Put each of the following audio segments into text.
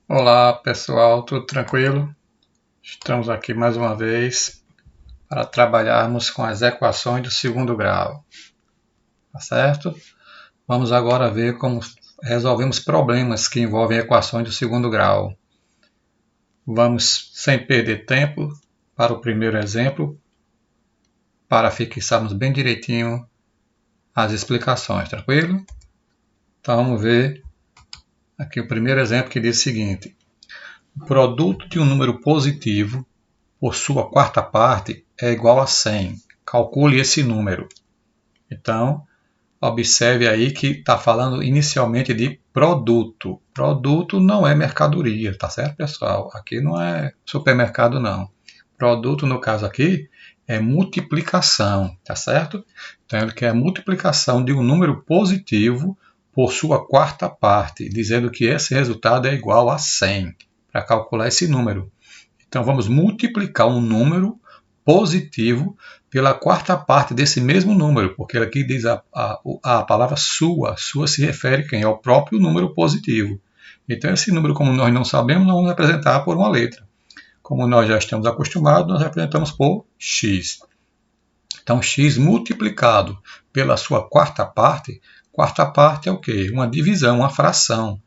Olá pessoal, tudo tranquilo? Estamos aqui mais uma vez para trabalharmos com as equações do segundo grau, tá certo? Vamos agora ver como resolvemos problemas que envolvem equações do segundo grau. Vamos, sem perder tempo, para o primeiro exemplo, para fixarmos bem direitinho as explicações, tranquilo? Então vamos ver aqui o primeiro exemplo que diz o seguinte: o produto de um número positivo por sua quarta parte é igual a 100. Calcule esse número. Então, observe aí que está falando inicialmente de produto. Produto não é mercadoria, tá certo, pessoal? Aqui não é supermercado, não. Produto, no caso aqui, é multiplicação, tá certo? Então, ele quer a multiplicação de um número positivo por sua quarta parte, dizendo que esse resultado é igual a 100, para calcular esse número. Então, vamos multiplicar um número positivo pela quarta parte desse mesmo número, porque aqui diz a palavra sua. Sua se refere quem? Ao próprio número positivo. Então, esse número, como nós não sabemos, nós vamos representar por uma letra. Como nós já estamos acostumados, nós representamos por x. Então, x multiplicado pela sua quarta parte é o quê? Uma divisão, uma fração.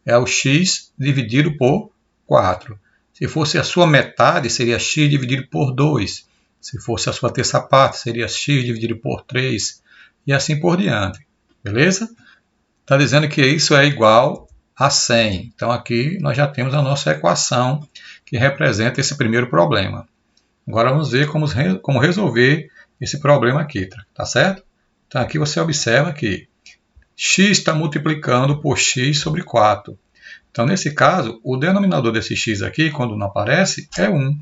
É o x dividido por 4. Se fosse a sua metade, seria x dividido por 2. Se fosse a sua terça parte, seria x dividido por 3. E assim por diante. Beleza? Está dizendo que isso é igual a 100. Então aqui nós já temos a nossa equação que representa esse primeiro problema. Agora vamos ver como resolver esse problema aqui. Tá certo? Então aqui você observa que x está multiplicando por x sobre 4. Então, nesse caso, o denominador desse x aqui, quando não aparece, é 1.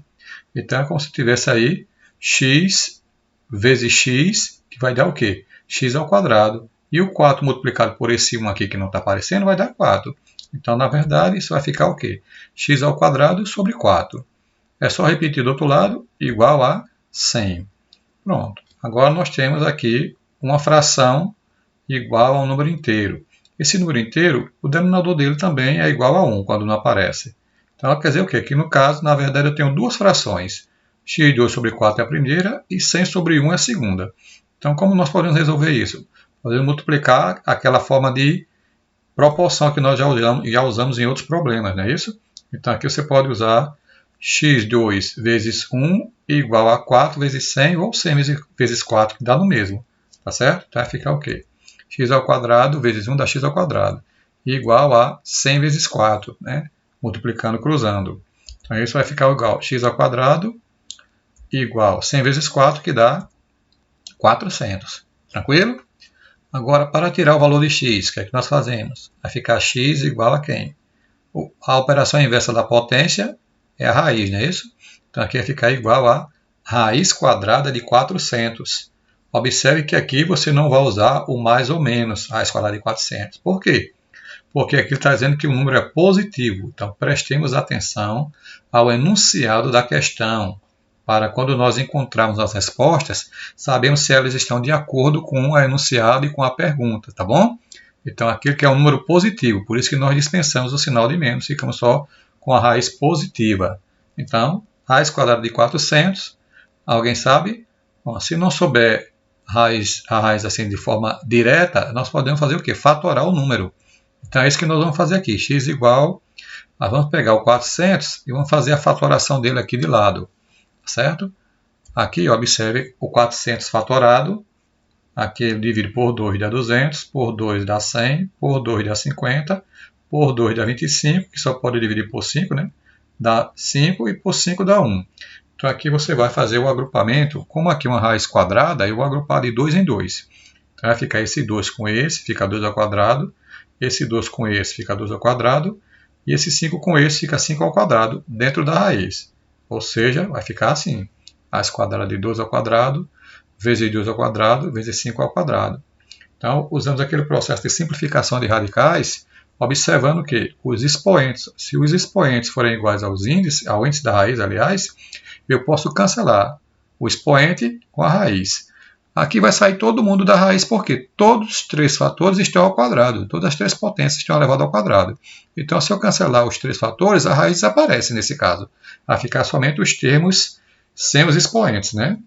Então, é como se tivesse aí x vezes x, que vai dar o quê? X ao quadrado. E o 4 multiplicado por esse 1 aqui, que não está aparecendo, vai dar 4. Então, na verdade, isso vai ficar o quê? X ao quadrado sobre 4. É só repetir do outro lado, igual a 100. Pronto. Agora, nós temos aqui uma fração igual a um número inteiro. Esse número inteiro, o denominador dele também é igual a 1, quando não aparece. Então, quer dizer o quê? Que no caso, na verdade, eu tenho duas frações. X de 2 sobre 4 é a primeira e 100 sobre 1 é a segunda. Então, como nós podemos resolver isso? Podemos multiplicar aquela forma de proporção que nós já usamos em outros problemas, não é isso? Então, aqui você pode usar x2 vezes 1 igual a 4 vezes 100 ou 100 vezes 4, que dá no mesmo. Tá certo? Então, vai ficar o quê? X ao quadrado vezes 1 dá x ao quadrado, igual a 100 vezes 4, né? Multiplicando, cruzando. Então, isso vai ficar igual a x ao quadrado igual a 100 vezes 4, que dá 400. Tranquilo? Agora, para tirar o valor de x, o que é que nós fazemos? Vai ficar x igual a quem? A operação inversa da potência é a raiz, não é isso? Então, aqui vai ficar igual a raiz quadrada de 400. Observe que aqui você não vai usar o mais ou menos, raiz quadrada de 400. Por quê? Porque aqui está dizendo que o número é positivo. Então, prestemos atenção ao enunciado da questão, para quando nós encontrarmos as respostas, sabemos se elas estão de acordo com o enunciado e com a pergunta, tá bom? Então, aqui que é um número positivo, por isso que nós dispensamos o sinal de menos, ficamos só com a raiz positiva. Então, raiz quadrada de 400, alguém sabe? Bom, se não souber a raiz assim de forma direta, nós podemos fazer o quê? Fatorar o número. Então é isso que nós vamos fazer aqui. X igual, nós vamos pegar o 400 e vamos fazer a fatoração dele aqui de lado. Certo? Aqui, observe o 400 fatorado. Aqui ele divide por 2 dá 200, por 2 dá 100, por 2 dá 50, por 2 dá 25, que só pode dividir por 5, né? Dá 5 e por 5 dá 1. Então aqui você vai fazer o agrupamento, como aqui uma raiz quadrada, eu vou agrupar de 2 em 2. Então vai ficar esse 2 com esse, fica 2 ao quadrado, esse 2 com esse fica 2 ao quadrado, e esse 5 com esse fica 5 ao quadrado dentro da raiz. Ou seja, vai ficar assim, raiz quadrada de 2 ao quadrado, vezes 2 ao quadrado, vezes 5 ao quadrado. Então, usamos aquele processo de simplificação de radicais, observando que os expoentes, se os expoentes forem iguais ao índice da raiz, aliás, eu posso cancelar o expoente com a raiz. Aqui vai sair todo mundo da raiz, porque todos os três fatores estão ao quadrado, todas as três potências estão elevadas ao quadrado. Então, se eu cancelar os três fatores, a raiz desaparece nesse caso. Vai ficar somente os termos sem os expoentes, né?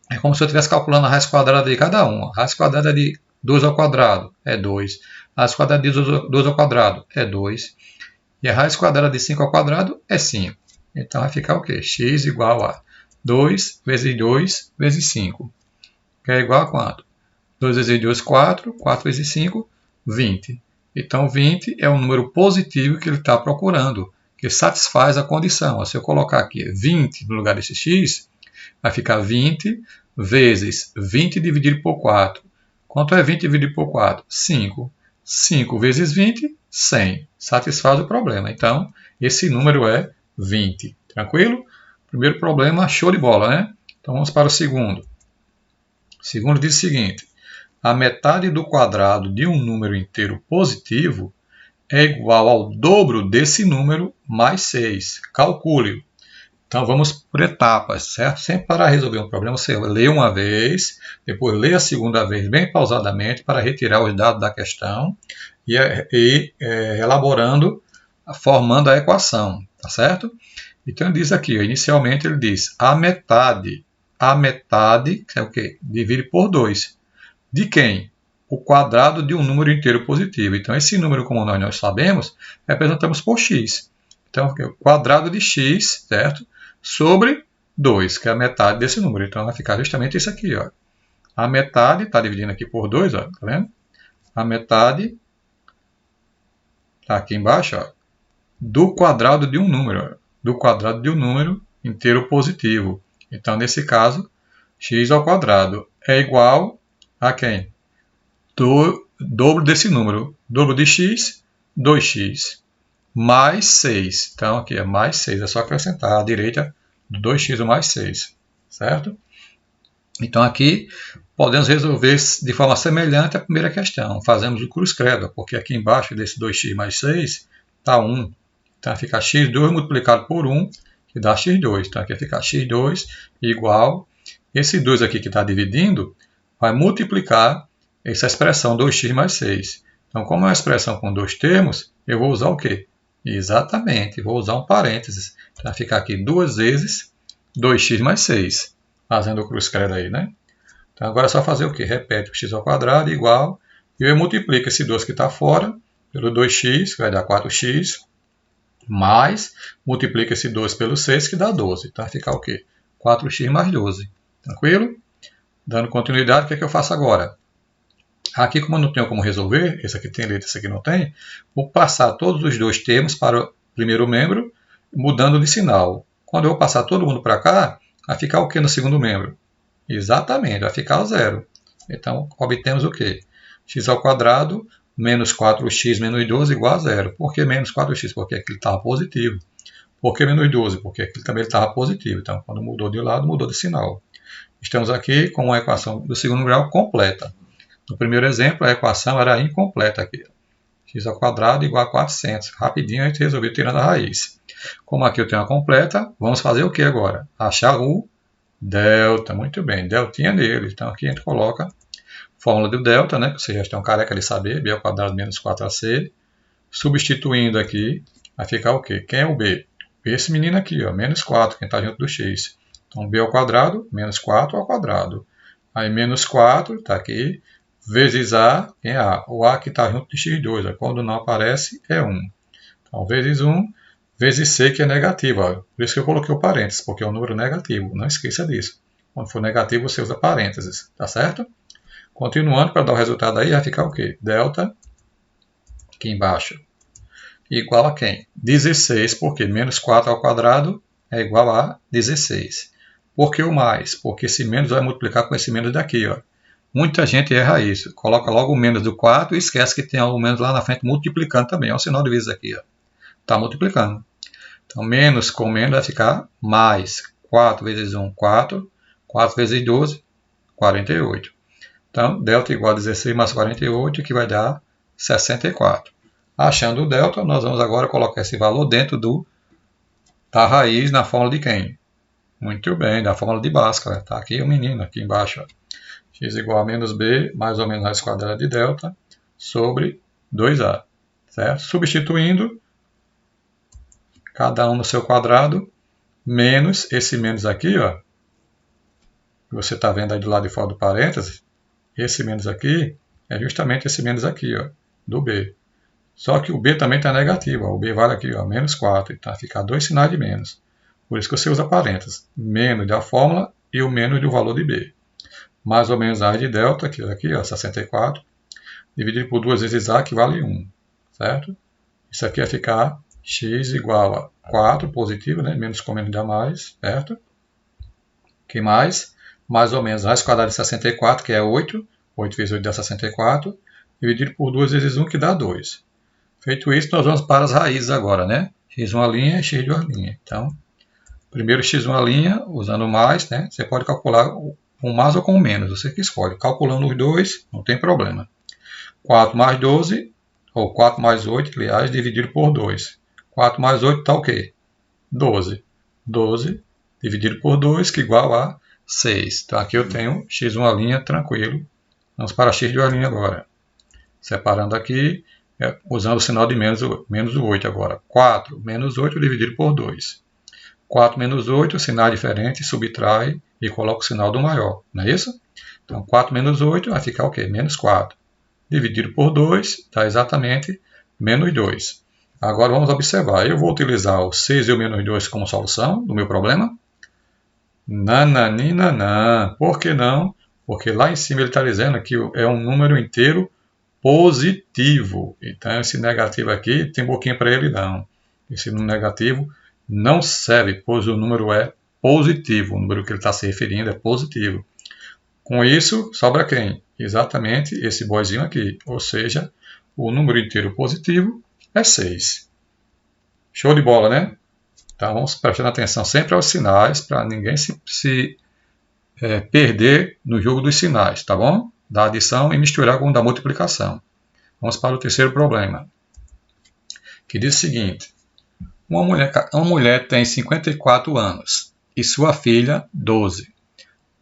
É como se eu estivesse calculando a raiz quadrada de cada um. A raiz quadrada de 2 ao quadrado é 2. A raiz quadrada de 2 ao quadrado é 2. E a raiz quadrada de 5 ao quadrado é 5. Então vai ficar o quê? X igual a 2 vezes 2 vezes 5. Que é igual a quanto? 2 vezes 2, 4. 4 vezes 5, 20. Então 20 é um número positivo que ele está procurando, que satisfaz a condição. Se eu colocar aqui 20 no lugar desse x, vai ficar 20 vezes 20 dividido por 4. Quanto é 20 dividido por 4? 5. 5 vezes 20, 100. Satisfaz o problema. Então, esse número é 20. Tranquilo? Primeiro problema, show de bola, né? Então, vamos para o segundo. O segundo diz o seguinte: a metade do quadrado de um número inteiro positivo é igual ao dobro desse número mais 6. Calcule-o. Então, vamos por etapas, certo? Sempre para resolver um problema, você lê uma vez, depois lê a segunda vez bem pausadamente para retirar os dados da questão e elaborando, formando a equação, tá certo? Então, ele diz aqui, inicialmente ele diz a metade, que é o quê? Divide por 2. De quem? O quadrado de um número inteiro positivo. Então, esse número, como nós sabemos, representamos por x. Então, o quadrado de x, certo? Sobre 2, que é a metade desse número. Então, vai ficar justamente isso aqui, ó. A metade, está dividindo aqui por 2, ó, tá vendo? A metade, está aqui embaixo, ó, do quadrado de um número, ó, do quadrado de um número inteiro positivo. Então, nesse caso, x ao quadrado é igual a quem? Do dobro desse número. Dobro de x, 2x. Mais 6. Então, aqui é mais 6. É só acrescentar à direita do 2x mais 6. Certo? Então, aqui podemos resolver de forma semelhante à primeira questão. Fazemos o cruz-credo, porque aqui embaixo desse 2x mais 6 está 1. Então, vai ficar x2 multiplicado por 1, que dá x2. Então, aqui vai ficar x2 igual. Esse 2 aqui que está dividindo vai multiplicar essa expressão 2x mais 6. Então, como é uma expressão com dois termos, eu vou usar o quê? Exatamente, vou usar um parênteses. Então, vai ficar aqui 2 vezes 2x mais 6. Fazendo o cruz-credo aí, né? Então, agora é só fazer o quê? Repete o x ao quadrado igual. E eu multiplico esse 2 que está fora pelo 2x, que vai dar 4x. Mais, multiplica esse 2 pelo 6, que dá 12. Então, vai ficar o quê? 4x mais 12. Tranquilo? Dando continuidade, o que é que eu faço agora? Aqui, como eu não tenho como resolver, esse aqui tem letra, esse aqui não tem, vou passar todos os dois termos para o primeiro membro, mudando de sinal. Quando eu vou passar todo mundo para cá, vai ficar o que no segundo membro? Exatamente, vai ficar o zero. Então, obtemos o quê? X ao quadrado menos 4x menos 12 igual a zero. Por que menos 4x? Porque aqui ele estava positivo. Por que menos 12? Porque aqui também ele estava positivo. Então, quando mudou de lado, mudou de sinal. Estamos aqui com uma equação do segundo grau completa. No primeiro exemplo, a equação era incompleta aqui. X ao quadrado igual a 400. Rapidinho a gente resolveu tirando a raiz. Como aqui eu tenho a completa, vamos fazer o que agora? Achar o delta. Muito bem, deltinha nele. Então aqui a gente coloca a fórmula do delta, né? Que vocês já estão careca de saber. B ao quadrado menos 4AC. Substituindo aqui, vai ficar o quê? Quem é o B? Esse menino aqui, ó, menos 4, quem está junto do x. Então B ao quadrado, menos 4 ao quadrado. Aí menos 4, está aqui. Vezes A, quem é A? O A que está junto de x2, quando não aparece é 1. Então, vezes 1, vezes C, que é negativo. Ó. Por isso que eu coloquei o parênteses, porque é um número negativo. Não esqueça disso. Quando for negativo, você usa parênteses, tá certo? Continuando, para dar o resultado aí, vai ficar o quê? Delta, aqui embaixo, igual a quem? 16, porque menos 4 ao quadrado é igual a 16. Por que o mais? Porque esse menos vai multiplicar com esse menos daqui, ó. Muita gente erra isso. Coloca logo o menos do 4 e esquece que tem algo menos lá na frente multiplicando também. Olha o sinal de vezes aqui. Está multiplicando. Então, menos com menos vai ficar mais. 4 vezes 1, 4. 4 vezes 12, 48. Então, delta igual a 16 mais 48, que vai dar 64. Achando o delta, nós vamos agora colocar esse valor dentro da raiz na fórmula de quem? Muito bem, da fórmula de Bhaskara. Está aqui o menino, aqui embaixo. Ó. x igual a menos b, mais ou menos raiz quadrada de delta, sobre 2a. Certo? Substituindo, cada um no seu quadrado, menos esse menos aqui, ó, que você está vendo aí do lado de fora do parênteses, esse menos aqui é justamente esse menos aqui, ó, do b. Só que o b também está negativo, ó, o b vale aqui, ó, menos 4, então vai ficar dois sinais de menos. Por isso que você usa parênteses, menos da fórmula e o menos do valor de b. Mais ou menos a raiz de delta, que é aqui, ó, 64, dividido por 2 vezes a, que vale 1, certo? Isso aqui vai ficar x igual a 4, positivo, né? Menos com menos dá mais, certo? Que mais? Mais ou menos a raiz quadrada de 64, que é 8. 8 vezes 8 dá 64. Dividido por 2 vezes 1, que dá 2. Feito isso, nós vamos para as raízes agora, né? x1' e x2'. Então, primeiro x1', usando mais, né? Você pode calcular com mais ou com menos, você que escolhe. Calculando os dois, não tem problema. 4 mais 12, ou 4 mais 8, aliás, dividido por 2. 4 mais 8 está o quê? 12. 12 dividido por 2, que igual a 6. Então aqui eu tenho x1' tranquilo. Vamos para x2' agora. Separando aqui, usando o sinal de menos o 8 agora. 4 menos 8 dividido por 2. 4 menos 8, sinal diferente, subtrai e coloca o sinal do maior. Não é isso? Então 4 menos 8 vai ficar o quê? Menos 4. Dividido por 2 dá exatamente menos 2. Agora vamos observar. Eu vou utilizar o 6 e o menos 2 como solução do meu problema? Nananina. Por que não? Porque lá em cima ele está dizendo que é um número inteiro positivo. Então esse negativo aqui tem boquinha para ele não. Esse número negativo não serve, pois o número é positivo. O número que ele está se referindo é positivo. Com isso, sobra quem? Exatamente esse boizinho aqui. Ou seja, o número inteiro positivo é 6. Show de bola, né? Então vamos prestando atenção sempre aos sinais, para ninguém se perder no jogo dos sinais, tá bom? Da adição e misturar com o da multiplicação. Vamos para o terceiro problema, que diz o seguinte. Uma mulher tem 54 anos e sua filha 12.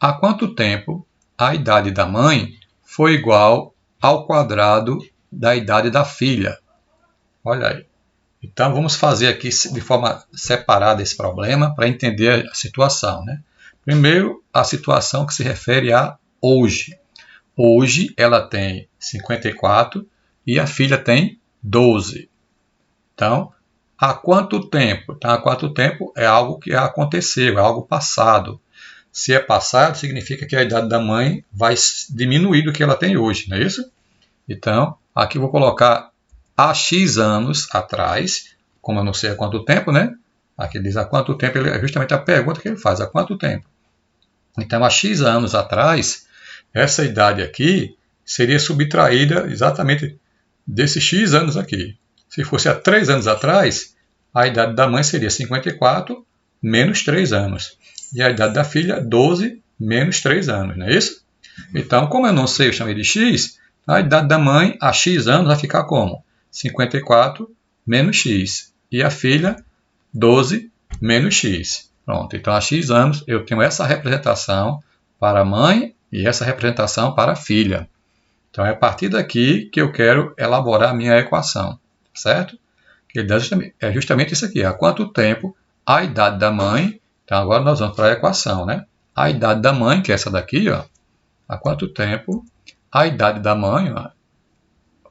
Há quanto tempo a idade da mãe foi igual ao quadrado da idade da filha? Olha aí. Então vamos fazer aqui de forma separada esse problema para entender a situação, né? Primeiro, a situação que se refere a hoje. Hoje ela tem 54 e a filha tem 12. Então, há quanto tempo? Então, há quanto tempo é algo que aconteceu, é algo passado. Se é passado, significa que a idade da mãe vai diminuir do que ela tem hoje, não é isso? Então, aqui eu vou colocar há X anos atrás, como eu não sei há quanto tempo, né? Aqui diz há quanto tempo, é justamente a pergunta que ele faz, há quanto tempo? Então, há X anos atrás, essa idade aqui seria subtraída exatamente desses X anos aqui. Se fosse há 3 anos atrás, a idade da mãe seria 54 menos 3 anos. E a idade da filha, 12 menos 3 anos, não é isso? Então, como eu não sei, eu chamei de X, a idade da mãe, há X anos, vai ficar como? 54 menos X. E a filha, 12 menos X. Pronto, então há X anos eu tenho essa representação para a mãe e essa representação para a filha. Então é a partir daqui que eu quero elaborar a minha equação, certo? É justamente isso aqui, há quanto tempo a idade da mãe, então agora nós vamos para a equação, né? A idade da mãe, que é essa daqui, ó, há quanto tempo a idade da mãe, ó,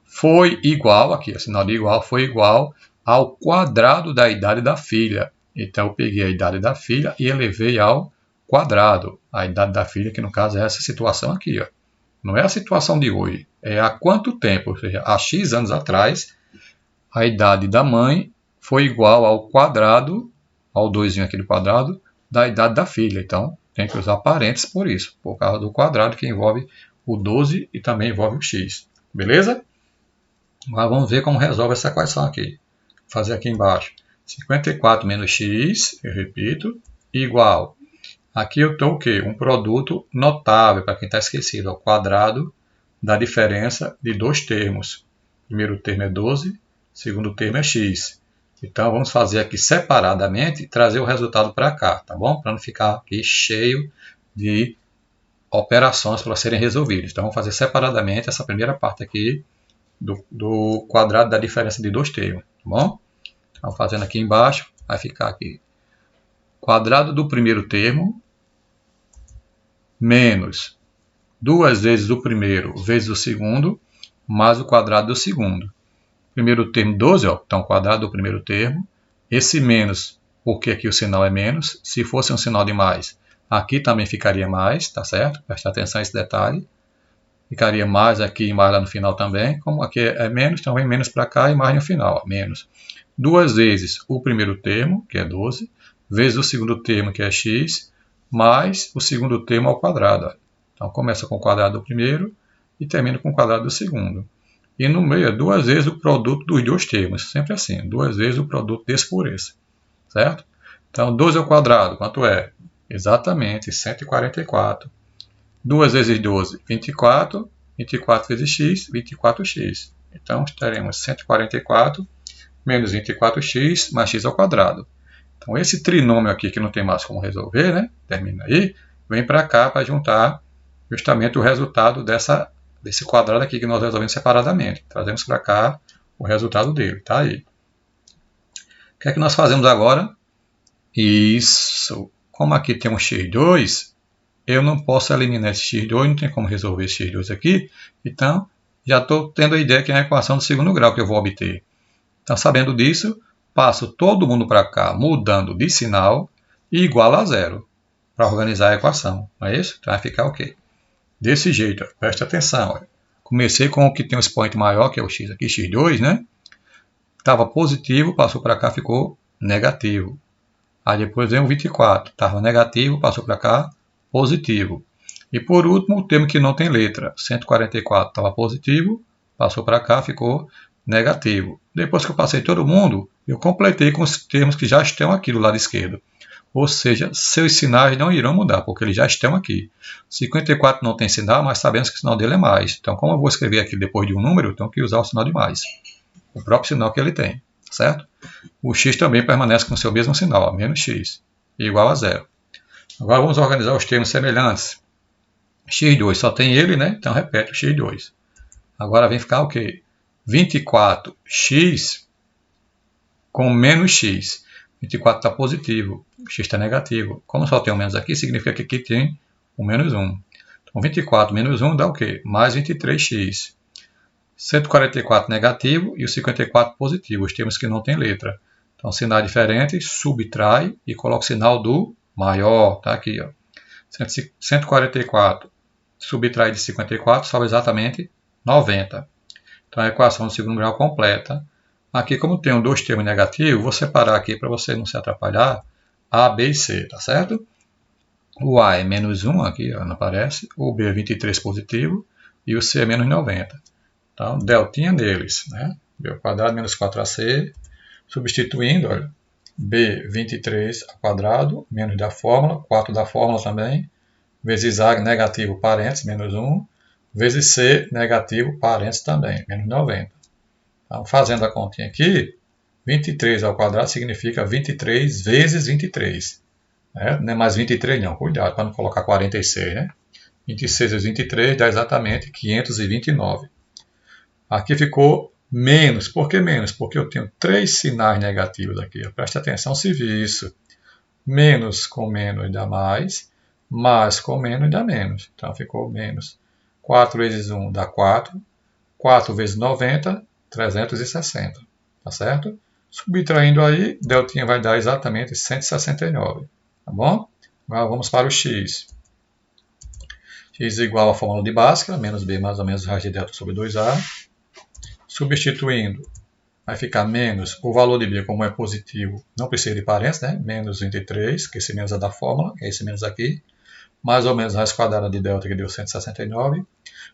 foi igual, aqui, o sinal de igual, foi igual ao quadrado da idade da filha. Então, eu peguei a idade da filha e elevei ao quadrado. A idade da filha, que no caso é essa situação aqui. Ó. Não é a situação de hoje, é há quanto tempo, ou seja, há X anos atrás, a idade da mãe foi igual ao quadrado, ao 2 aqui do quadrado, da idade da filha. Então, tem que usar parênteses por isso, por causa do quadrado que envolve o 12 e também envolve o x. Beleza? Agora vamos ver como resolve essa equação aqui. Vou fazer aqui embaixo. 54 menos x, eu repito, igual. Aqui eu estou o quê? Um produto notável, para quem está esquecido, ao quadrado da diferença de dois termos. O primeiro termo é 12, o segundo termo é x. Então vamos fazer aqui separadamente e trazer o resultado para cá, tá bom? Para não ficar aqui cheio de operações para serem resolvidas. Então, vamos fazer separadamente essa primeira parte aqui do quadrado da diferença de dois termos, tá bom? Então, fazendo aqui embaixo, vai ficar aqui quadrado do primeiro termo menos 2 vezes o primeiro vezes o segundo, mais o quadrado do segundo. Primeiro termo 12, ó, então quadrado do primeiro termo. Esse menos, porque aqui o sinal é menos. Se fosse um sinal de mais, aqui também ficaria mais, tá certo? Preste atenção a esse detalhe. Ficaria mais aqui e mais lá no final também. Como aqui é menos, então vem menos para cá e mais no final, ó, menos. 2 vezes o primeiro termo, que é 12, vezes o segundo termo, que é x, mais o segundo termo ao quadrado. Ó. Então começa com o quadrado do primeiro e termina com o quadrado do segundo. E no meio é 2 vezes o produto dos dois termos, sempre assim, 2 vezes o produto desse por esse, certo? Então 12 ao quadrado, quanto é? Exatamente 144. 2 vezes 12, 24, 24 vezes x, 24x. Então teremos 144 menos 24x mais x ao quadrado. Então esse trinômio aqui que não tem mais como resolver, né? Termina aí, vem para cá para juntar justamente o resultado desse quadrado aqui que nós resolvemos separadamente. Trazemos para cá o resultado dele, tá aí. O que é que nós fazemos agora? Isso. Como aqui tem um x2, eu não posso eliminar esse x2, não tem como resolver esse x2 aqui, então já estou tendo a ideia que é a equação do segundo grau que eu vou obter. Então, sabendo disso, passo todo mundo para cá, mudando de sinal e igual a zero, para organizar a equação. Não é isso? Então vai ficar o quê? Desse jeito, ó. Preste atenção. Ó. Comecei com o que tem um expoente maior, que é o x aqui, x2, né? Estava positivo, passou para cá, ficou negativo. Aí depois vem o 24, estava negativo, passou para cá, positivo. E por último, o termo que não tem letra, 144 estava positivo, passou para cá, ficou negativo. Depois que eu passei todo mundo, eu completei com os termos que já estão aqui do lado esquerdo. Ou seja, seus sinais não irão mudar, porque eles já estão aqui. 54 não tem sinal, mas sabemos que o sinal dele é mais. Então, como eu vou escrever aqui depois de um número, eu tenho que usar o sinal de mais. O próprio sinal que ele tem, certo? O x também permanece com o seu mesmo sinal, ó, menos x, igual a zero. Agora vamos organizar os termos semelhantes. x2 só tem ele, né? Então repete o x2. Agora vem ficar o quê? 24x com menos x. 24 está positivo, o x está negativo. Como só tem o menos aqui, significa que aqui tem o menos 1. Então 24 menos 1 dá o quê? Mais 23x. 144 negativo e o 54 positivo, os termos que não tem letra. Então, sinal diferente, subtrai e coloca o sinal do maior. Tá aqui, ó. 144 subtrai de 54, sobra exatamente 90. Então, a equação do segundo grau completa. Aqui, como tem dois termos negativos, vou separar aqui para você não se atrapalhar, A, B e C, tá certo? O A é menos 1, aqui ó, não aparece, o B é 23 positivo e o C é menos 90. Então, deltinha deles, né? B ao quadrado menos 4AC, substituindo, olha, B 23 ao quadrado, menos da fórmula, 4 da fórmula também, vezes A negativo parênteses, menos 1, vezes C negativo parênteses também, menos 90. Então, fazendo a continha aqui, 23 ao quadrado significa 23 vezes 23. Né? Não é mais 23 não, cuidado para não colocar 46, né? 26 vezes 23 dá exatamente 529. Aqui ficou menos. Por que menos? Porque eu tenho 3 sinais negativos aqui. Preste atenção se vir isso. Menos com menos dá mais com menos dá menos. Então ficou menos. 4 vezes 1 dá 4. 4 vezes 90, 360. Tá certo? Subtraindo aí, deltinha vai dar exatamente 169. Tá bom? Agora vamos para o x. X igual à fórmula de Bhaskara, menos b mais ou menos raiz de delta sobre 2a. Substituindo, vai ficar menos, o valor de b como é positivo, não precisa de parênteses, né? Menos 23, que esse menos é da fórmula, é esse menos aqui. Mais ou menos raiz quadrada de delta, que deu 169.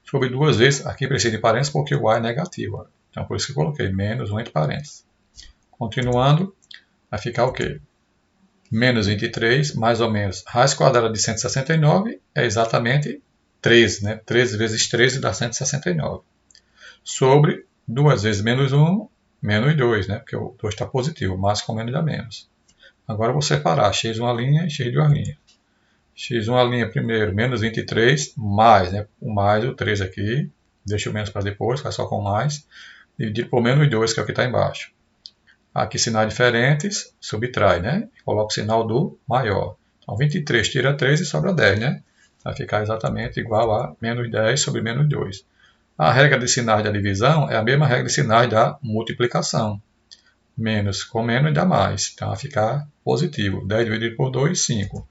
Sobre 2 vezes, aqui precisa de parênteses porque o a é negativo. Então por isso que eu coloquei menos 1 entre parênteses. Continuando, vai ficar o quê? Menos 23, mais ou menos, raiz quadrada de 169 é exatamente 13, né? 13 vezes 13 dá 169. Sobre 2 vezes menos 1, menos 2, né? Porque o 2 está positivo, mais com menos dá menos. Agora eu vou separar x de uma linha e x de uma linha. x1 a linha primeiro, menos 23, mais, né? O mais, o 3 aqui, deixa o menos para depois, faz só com mais, dividido por menos 2, que é o que está embaixo. Aqui sinais diferentes, subtrai, né? Coloca o sinal do maior. Então 23 tira 3 e sobra 10, né? Vai ficar exatamente igual a menos 10 sobre menos 2. A regra de sinais da divisão é a mesma regra de sinais da multiplicação. Menos com menos dá mais. Então vai ficar positivo. 10 dividido por 2, 5.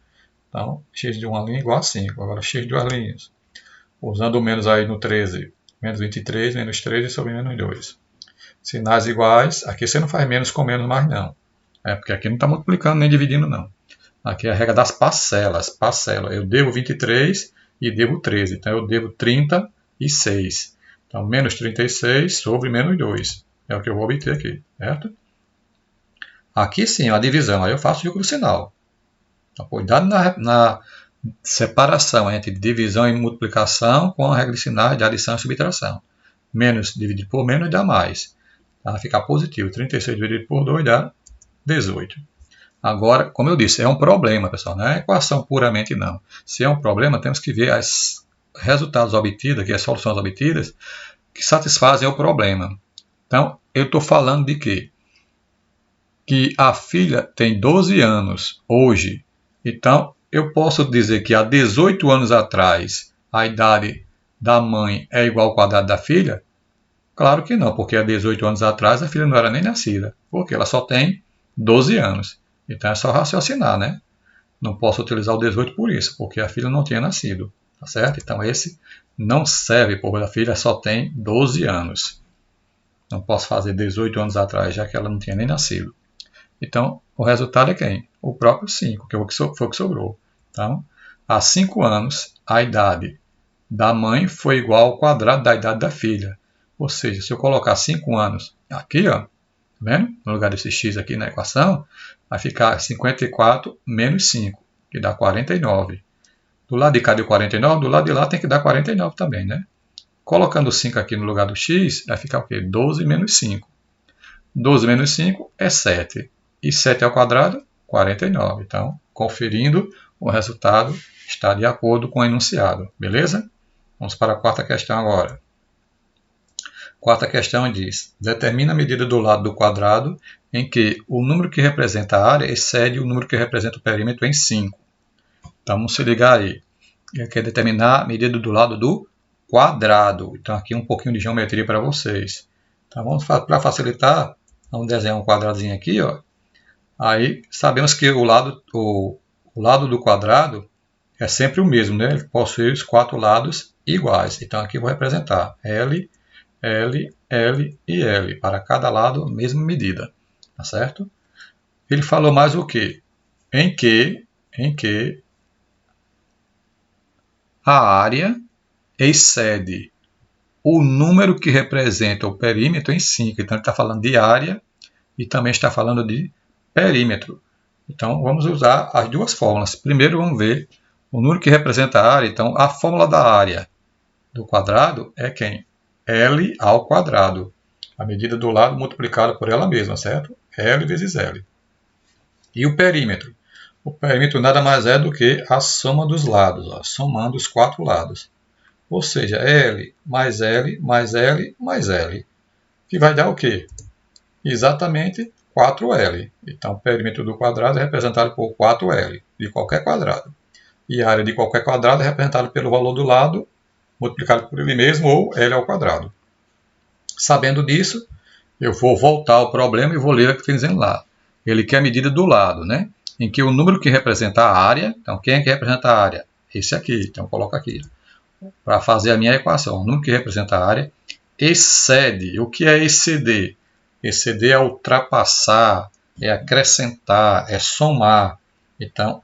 Então, x de uma linha igual a 5. Agora, x de duas linhas. Usando o menos aí no 13. Menos 23, menos 13 sobre menos 2. Sinais iguais. Aqui você não faz menos com menos mais, não. Porque aqui não está multiplicando nem dividindo, não. Aqui é a regra das parcelas. Parcela. Eu devo 23 e devo 13. Então, eu devo 36. Então, menos 36 sobre menos 2. É o que eu vou obter aqui, certo? Aqui sim, a divisão. Aí eu faço o sinal. Então, cuidado na separação entre divisão e multiplicação com a regra de sinais de adição e subtração. Menos dividido por menos dá mais. Vai ficar positivo. 36 dividido por 2 dá 18. Agora, como eu disse, é um problema, pessoal. Não é equação puramente não. Se é um problema, temos que ver os resultados obtidos, aqui as soluções obtidas, que satisfazem o problema. Então, eu estou falando de quê? Que a filha tem 12 anos hoje. Então, eu posso dizer que há 18 anos atrás a idade da mãe é igual ao quadrado da filha? Claro que não, porque há 18 anos atrás a filha não era nem nascida, porque ela só tem 12 anos. Então é só raciocinar, né? Não posso utilizar o 18 por isso, porque a filha não tinha nascido, tá certo? Então esse não serve, porque a filha só tem 12 anos. Não posso fazer 18 anos atrás, já que ela não tinha nem nascido. Então, o resultado é quem? O próprio 5, que foi o que sobrou. Então, há 5 anos, a idade da mãe foi igual ao quadrado da idade da filha. Ou seja, se eu colocar 5 anos aqui, ó, tá vendo? No lugar desse x aqui na equação, vai ficar 54 menos 5, que dá 49. Do lado de cá deu 49, do lado de lá tem que dar 49 também, né? Colocando 5 aqui no lugar do x, vai ficar o quê? 12 menos 5. 12 menos 5 é 7. E 7 ao quadrado, 49. Então, conferindo, o resultado está de acordo com o enunciado. Beleza? Vamos para a quarta questão agora. Quarta questão diz: determina a medida do lado do quadrado em que o número que representa a área excede o número que representa o perímetro em 5. Então, vamos se ligar aí. Ele quer determinar a medida do lado do quadrado. Então, aqui um pouquinho de geometria para vocês. Então, vamos para facilitar, vamos desenhar um quadradinho aqui, ó. Aí sabemos que o lado do quadrado é sempre o mesmo, né? Ele possui os 4 lados iguais. Então aqui eu vou representar L, L, L e L. Para cada lado, mesma medida. Tá certo? Ele falou mais o quê? Em que a área excede o número que representa o perímetro em 5. Então ele está falando de área e também está falando de perímetro. Então, vamos usar as duas fórmulas. Primeiro, vamos ver o número que representa a área. Então, a fórmula da área do quadrado é quem? L ao quadrado. A medida do lado multiplicada por ela mesma, certo? L vezes L. E o perímetro? O perímetro nada mais é do que a soma dos lados, ó, somando os 4 lados. Ou seja, L mais L mais L mais L. Que vai dar o quê? Exatamente 4L. Então, o perímetro do quadrado é representado por 4L, de qualquer quadrado. E a área de qualquer quadrado é representada pelo valor do lado, multiplicado por ele mesmo, ou L ao quadrado. Sabendo disso, eu vou voltar ao problema e vou ler o que está dizendo lá. Ele quer a medida do lado, né? Em que o número que representa a área, então quem é que representa a área? Esse aqui, então coloca aqui. Para fazer a minha equação, o número que representa a área excede. O que é exceder? Exceder é ultrapassar, é acrescentar, é somar. Então,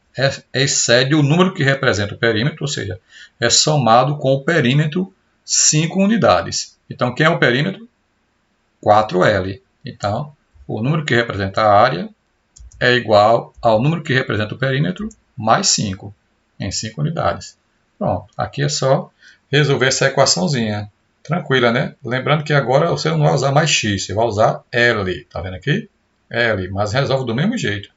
excede o número que representa o perímetro, ou seja, é somado com o perímetro 5 unidades. Então, quem é o perímetro? 4L. Então, o número que representa a área é igual ao número que representa o perímetro mais 5, em 5 unidades. Pronto, aqui é só resolver essa equaçãozinha. Tranquila, né? Lembrando que agora você não vai usar mais x, você vai usar L. Tá vendo aqui? L, mas resolve do mesmo jeito.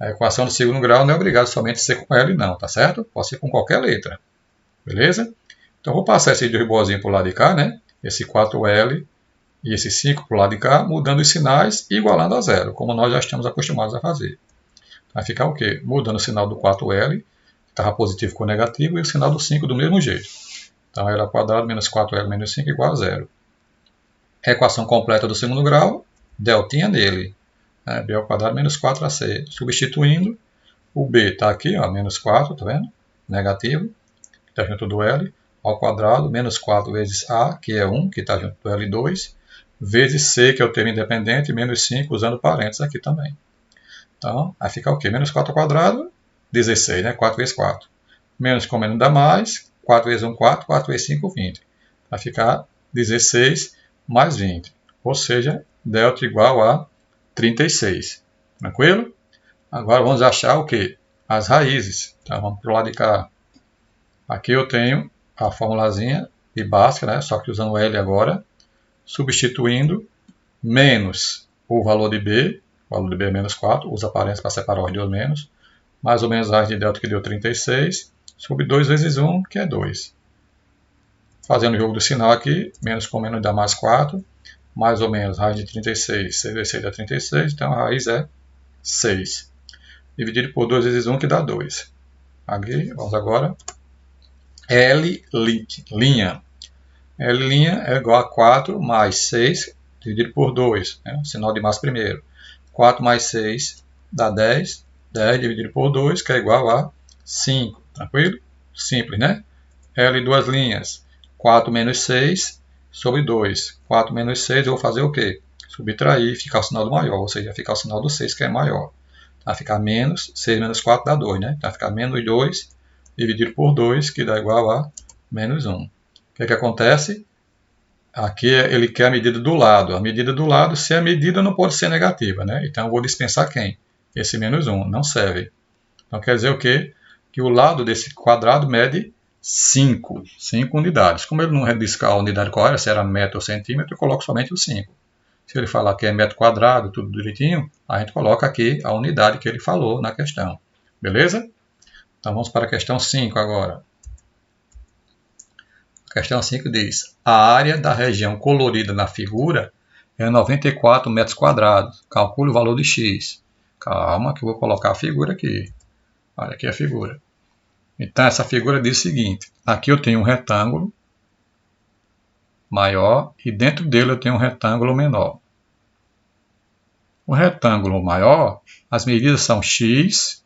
A equação do segundo grau não é obrigado somente a ser com L não, tá certo? Pode ser com qualquer letra. Beleza? Então, vou passar esses dois boazinhos para o lado de cá, né? Esse 4L e esse 5 para o lado de cá, mudando os sinais e igualando a zero, como nós já estamos acostumados a fazer. Vai ficar o quê? Mudando o sinal do 4L, que estava positivo com negativo, e o sinal do 5 do mesmo jeito. Então, L ao quadrado menos 4L menos 5 igual a zero. A equação completa do segundo grau, deltinha nele. B ao quadrado menos 4AC. Substituindo, o B está aqui, ó, menos 4, tá vendo? Negativo, que está junto do L, ao quadrado, menos 4 vezes A, que é 1, que está junto do L2, vezes C, que é o termo independente, menos 5, usando parênteses aqui também. Então, vai ficar o quê? Menos 4 ao quadrado, 16, né? 4 vezes 4. Menos com menos dá mais, 4 vezes 1, 4, 4 vezes 5, 20. Vai ficar 16 mais 20, ou seja, delta igual a 36. Tranquilo? Agora vamos achar o quê? As raízes. Então vamos para o lado de cá. Aqui eu tenho a formulazinha de Bhaskara, né? Só que usando L agora. Substituindo menos o valor de B. O valor de B é menos 4. Usa parênteses para separar os dois menos. Mais ou menos a raiz de delta que deu 36. Sobre 2 vezes 1, que é 2. Fazendo o jogo do sinal aqui. Menos com menos dá mais 4. Mais ou menos raiz de 36, 6 vezes 6 dá 36, então a raiz é 6. Dividido por 2 vezes 1, que dá 2. Aqui, vamos agora. L linha. L linha é igual a 4 mais 6, dividido por 2. Né? Sinal de mais primeiro. 4 mais 6 dá 10. 10 dividido por 2, que é igual a 5. Tranquilo? Simples, né? L duas linhas. 4 menos 6 sobre 2. 4 menos 6, eu vou fazer o quê? Subtrair e ficar o sinal do maior, ou seja, ficar o sinal do 6, que é maior. Vai ficar menos, 6 menos 4 dá 2, né? Vai ficar menos 2 dividido por 2, que dá igual a menos 1. O que acontece? Aqui ele quer a medida do lado. A medida do lado, se a medida não pode ser negativa, né? Então eu vou dispensar quem? Esse menos 1, não serve. Então quer dizer o quê? Que o lado desse quadrado mede 5 unidades. Como ele não diz a unidade qual era, se era metro ou centímetro, eu coloco somente o 5. Se ele falar que é metro quadrado, tudo direitinho, a gente coloca aqui a unidade que ele falou na questão. Beleza? Então vamos para a questão 5 agora. A questão 5 diz: a área da região colorida na figura é 94 metros quadrados. Calcule o valor de x. Calma que eu vou colocar a figura aqui. Olha aqui a figura. Então, essa figura diz o seguinte. Aqui eu tenho um retângulo maior e dentro dele eu tenho um retângulo menor. O retângulo maior, as medidas são x,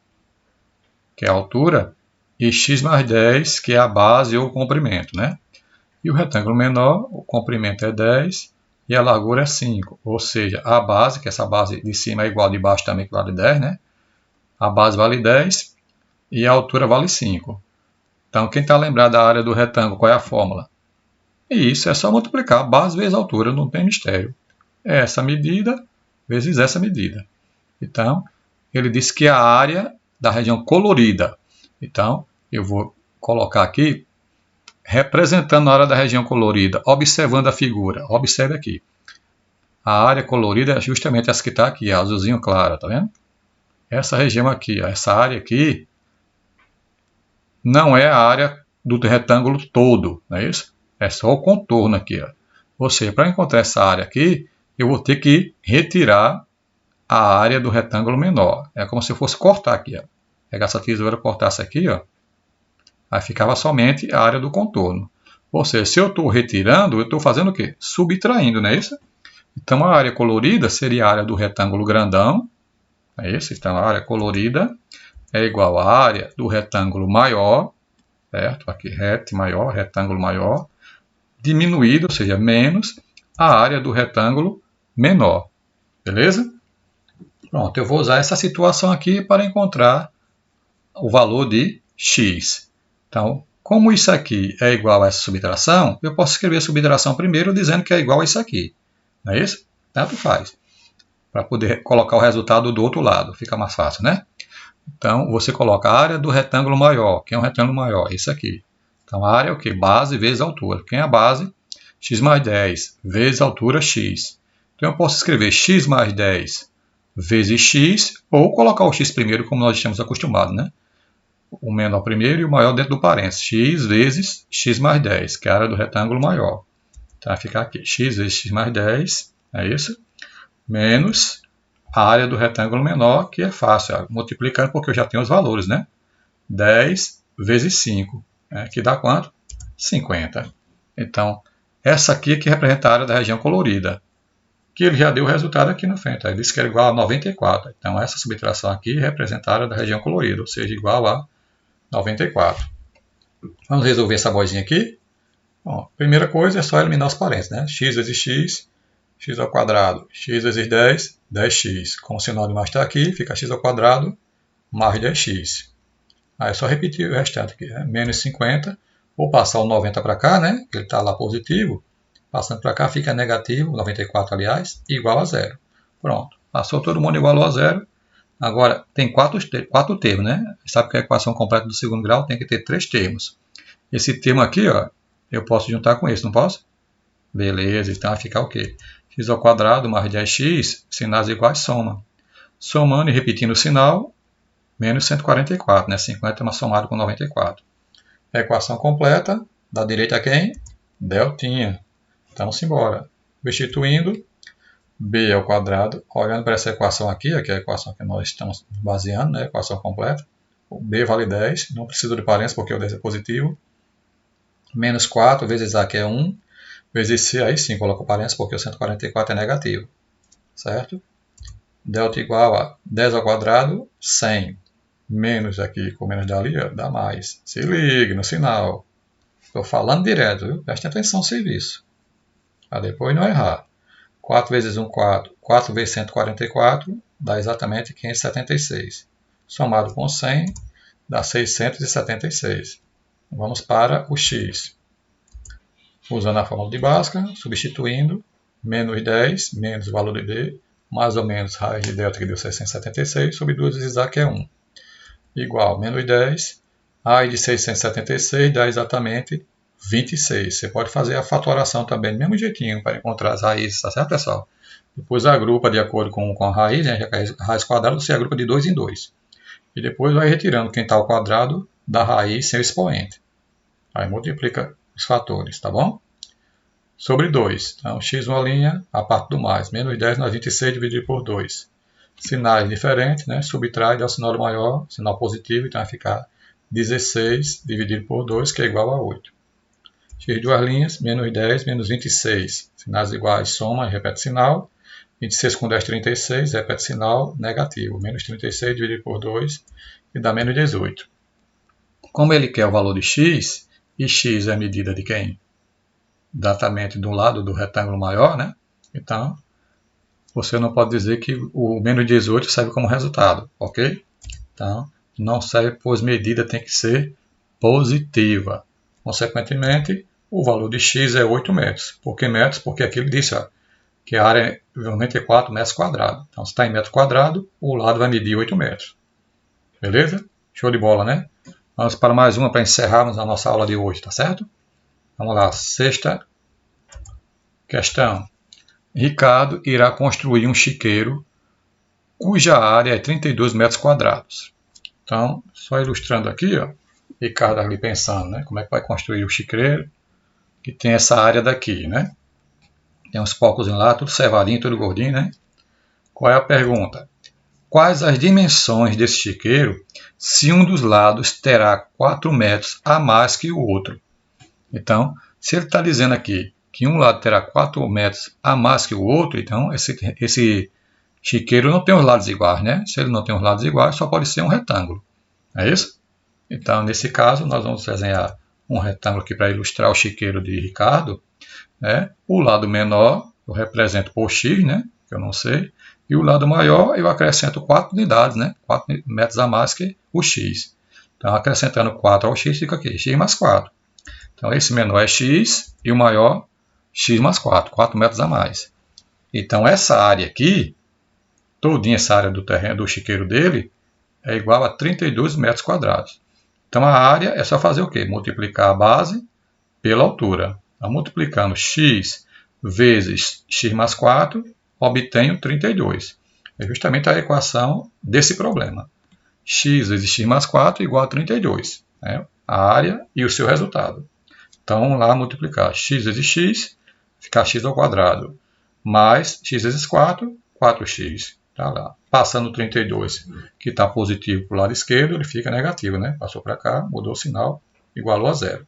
que é a altura, e x mais 10, que é a base ou o comprimento, né? E o retângulo menor, o comprimento é 10 e a largura é 5. Ou seja, a base, que essa base de cima é igual a de baixo também, que vale 10, né? A base vale 10 e a altura vale 5. Então, quem está lembrado da área do retângulo, qual é a fórmula? E isso é só multiplicar a base vezes a altura, não tem mistério. É essa medida vezes essa medida. Então, ele disse que a área da região colorida. Então, eu vou colocar aqui, representando a área da região colorida, observando a figura. Observe aqui. A área colorida é justamente essa que está aqui, azulzinho claro, tá vendo? Essa região aqui, essa área aqui, não é a área do retângulo todo, não é isso? É só o contorno aqui. Ó. Ou seja, para encontrar essa área aqui, eu vou ter que retirar a área do retângulo menor. É como se eu fosse cortar aqui. Ó. Pegar essa tesoura e cortar essa aqui, ó. Aí ficava somente a área do contorno. Ou seja, se eu estou retirando, eu estou fazendo o quê? Subtraindo, não é isso? Então, a área colorida seria a área do retângulo grandão. É isso? Então, a área colorida é igual à área do retângulo maior, certo? Aqui, maior, retângulo maior, diminuído, ou seja, menos a área do retângulo menor. Beleza? Pronto, eu vou usar essa situação aqui para encontrar o valor de x. Então, como isso aqui é igual a essa subtração, eu posso escrever a subtração primeiro dizendo que é igual a isso aqui. Não é isso? Tanto faz. Para poder colocar o resultado do outro lado. Fica mais fácil, né? Então, você coloca a área do retângulo maior. Quem é o retângulo maior? Isso aqui. Então, a área é o quê? Base vezes altura. Quem é a base? X mais 10 vezes altura x. Então, eu posso escrever x mais 10 vezes x, ou colocar o x primeiro, como nós estamos acostumados, né? O menor primeiro e o maior dentro do parênteses. X vezes x mais 10, que é a área do retângulo maior. Então vai ficar aqui, x vezes x mais 10, é isso? Menos a área do retângulo menor, que é fácil, multiplicando porque eu já tenho os valores, né? 10 vezes 5, que dá quanto? 50. Então, essa aqui é que representa a área da região colorida, que ele já deu o resultado aqui na frente. Ele disse que era igual a 94. Então, essa subtração aqui representa a área da região colorida, ou seja, igual a 94. Vamos resolver essa boizinha aqui. Bom, primeira coisa é só eliminar os parênteses, né? X vezes x, x ao quadrado, x vezes 10, 10x. Como o sinal de mais está aqui, fica x ao quadrado mais 10x. Aí é só repetir o restante aqui, né? Menos 50, vou passar o 90 para cá, né? Ele está lá positivo. Passando para cá fica negativo, 94 aliás, igual a zero. Pronto, passou todo mundo igual a zero. Agora, tem quatro termos, né? Sabe que a equação completa do segundo grau tem que ter 3 termos. Esse termo aqui, ó, eu posso juntar com esse, não posso? Beleza, então vai ficar o quê? X ao quadrado mais 10x, sinais iguais, soma. Somando e repetindo o sinal, menos 144, né? 50 é somado com 94. A equação completa, da direita a quem? Deltinha. Então, simbora. Substituindo, b ao quadrado, olhando para essa equação aqui, que é a equação que nós estamos baseando, né? Equação completa. O b vale 10, não precisa de parênteses porque o 10 é positivo. Menos 4 vezes a, que é 1, vezes c, aí sim coloco parênteses porque o 144 é negativo. Certo? Delta igual a 10 ao quadrado, 100. Menos aqui com menos dali, dá mais. Se ligue no sinal. Estou falando direto, viu? Preste atenção no serviço. Para depois não errar. 4 vezes 1, 4. 4 vezes 144 dá exatamente 576. Somado com 100 dá 676. Vamos para o x. Usando a fórmula de Bhaskara, substituindo, menos 10, menos o valor de b, mais ou menos raiz de delta, que deu 676, sobre 2 vezes a, que é 1. Igual, menos 10, raiz de 676 dá exatamente 26. Você pode fazer a fatoração também do mesmo jeitinho para encontrar as raízes, tá certo, pessoal? Depois agrupa de acordo com a raiz, né? Já que a raiz quadrada você agrupa de 2 em 2. E depois vai retirando quem está ao quadrado da raiz sem o expoente. Aí multiplica os fatores, tá bom? Sobre 2. Então, x uma linha, a parte do mais. Menos 10 na 26 dividido por 2. Sinais diferentes, né? Subtrai, dá o sinal maior, sinal positivo, então vai ficar 16 dividido por 2, que é igual a 8. X duas linhas, menos 10, menos 26. Sinais iguais, soma e repete sinal. 26 com 10, 36, repete sinal, negativo. Menos 36 dividido por 2, que dá menos 18. Como ele quer o valor de x, e x é a medida de quem? Exatamente do lado do retângulo maior, né? Então, você não pode dizer que o menos 18 serve como resultado, ok? Então, não serve, pois medida tem que ser positiva. Consequentemente, o valor de x é 8 metros. Por que metros? Porque aqui ele disse que a área é 94 metros quadrados. Então, se está em metro quadrado, o lado vai medir 8 metros. Beleza? Show de bola, né? Vamos para mais uma para encerrarmos a nossa aula de hoje, tá certo? Vamos lá, sexta questão. Ricardo irá construir um chiqueiro cuja área é 32 metros quadrados. Então, só ilustrando aqui, ó, Ricardo ali pensando, né, como é que vai construir o chiqueiro que tem essa área daqui, né? Tem uns poucos lá, tudo cevadinho, tudo gordinho, né? Qual é a pergunta? Quais as dimensões desse chiqueiro se um dos lados terá 4 metros a mais que o outro? Então, se ele está dizendo aqui que um lado terá 4 metros a mais que o outro, então esse chiqueiro não tem os lados iguais, né? Se ele não tem os lados iguais, só pode ser um retângulo. É isso? Então, nesse caso, nós vamos desenhar um retângulo aqui para ilustrar o chiqueiro de Ricardo. Né? O lado menor eu represento por x, né? Que eu não sei. E o lado maior eu acrescento 4 unidades, né? 4 metros a mais que o x. Então, acrescentando 4 ao x, fica aqui, x mais 4. Então, esse menor é x e o maior x mais 4, 4 metros a mais. Então, essa área aqui, todinha essa área do terreno do chiqueiro dele, é igual a 32 metros quadrados. Então, a área é só fazer o quê? Multiplicar a base pela altura. Então, multiplicando x vezes x mais 4, obtenho 32. É justamente a equação desse problema. X vezes x mais 4 igual a 32. Né? A área e o seu resultado. Então, vamos lá multiplicar. X vezes x, fica x ao quadrado. Mais x vezes 4, 4x. Tá lá. Passando o 32, que está positivo para o lado esquerdo, ele fica negativo. Né? Passou para cá, mudou o sinal, igualou a zero.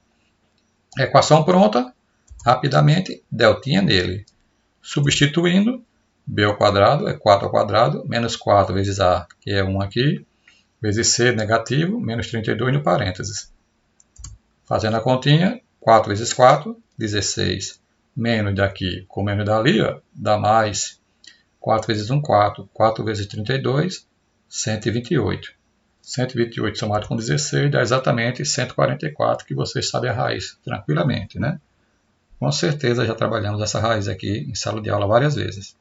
Equação pronta. Rapidamente, deltinha nele. Substituindo, b ao quadrado é 4 ao quadrado, menos 4 vezes a, que é 1 aqui, vezes c negativo, menos 32 no parênteses. Fazendo a continha, 4 vezes 4, 16. Menos daqui com menos dali, ó, dá mais 4 vezes 1, 4. 4 vezes 32, 128. 128 somado com 16 dá exatamente 144, que vocês sabem a raiz tranquilamente, né? Com certeza já trabalhamos essa raiz aqui em sala de aula várias vezes.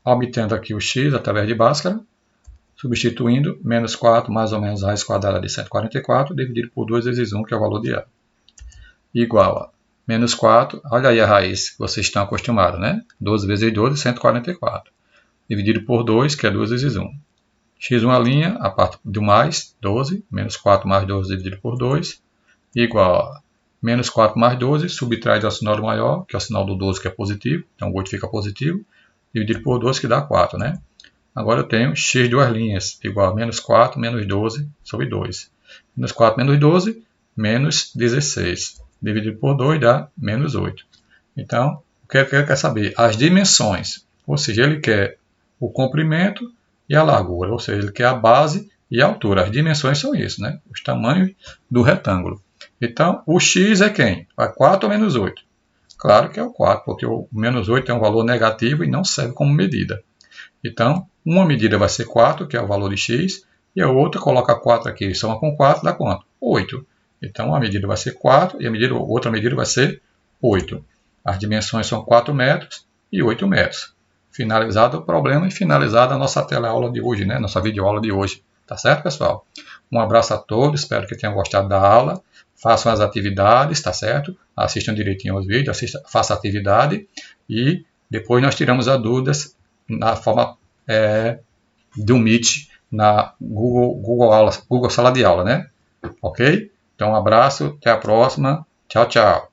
Obtendo aqui o x através de Bhaskara, substituindo menos 4 mais ou menos a raiz quadrada de 144 dividido por 2 vezes 1, que é o valor de a. Igual a menos 4, olha aí a raiz que vocês estão acostumados, né? 12 vezes 12, 144. Dividido por 2, que é 2 vezes 1. X uma linha, a parte do mais, 12, menos 4 mais 12 dividido por 2, igual a menos 4 mais 12, subtrai do sinal do maior, que é o sinal do 12, que é positivo, então o 8 fica positivo, dividido por 12, que dá 4, né? Agora eu tenho x duas linhas, igual a menos 4 menos 12 sobre 2. Menos 4 menos 12, menos 16. Dividido por 2 dá menos 8. Então, o que ele quer saber? As dimensões, ou seja, ele quer o comprimento e a largura, ou seja, ele quer a base e a altura. As dimensões são isso, né? Os tamanhos do retângulo. Então, o x é quem? É 4 ou menos 8? Claro que é o 4, porque o menos 8 é um valor negativo e não serve como medida. Então, uma medida vai ser 4, que é o valor de x, e a outra coloca 4 aqui, soma com 4, dá quanto? 8. Então, uma medida vai ser 4 e a outra medida vai ser 8. As dimensões são 4 metros e 8 metros. Finalizado o problema e finalizada a nossa teleaula de hoje, né? Nossa videoaula de hoje. Tá certo, pessoal? Um abraço a todos, espero que tenham gostado da aula. Façam as atividades, tá certo? Assistam direitinho os vídeos, façam a atividade e depois nós tiramos as dúvidas na forma do Meet, na Google Sala de Aula, né? Ok? Então, um abraço, até a próxima. Tchau, tchau.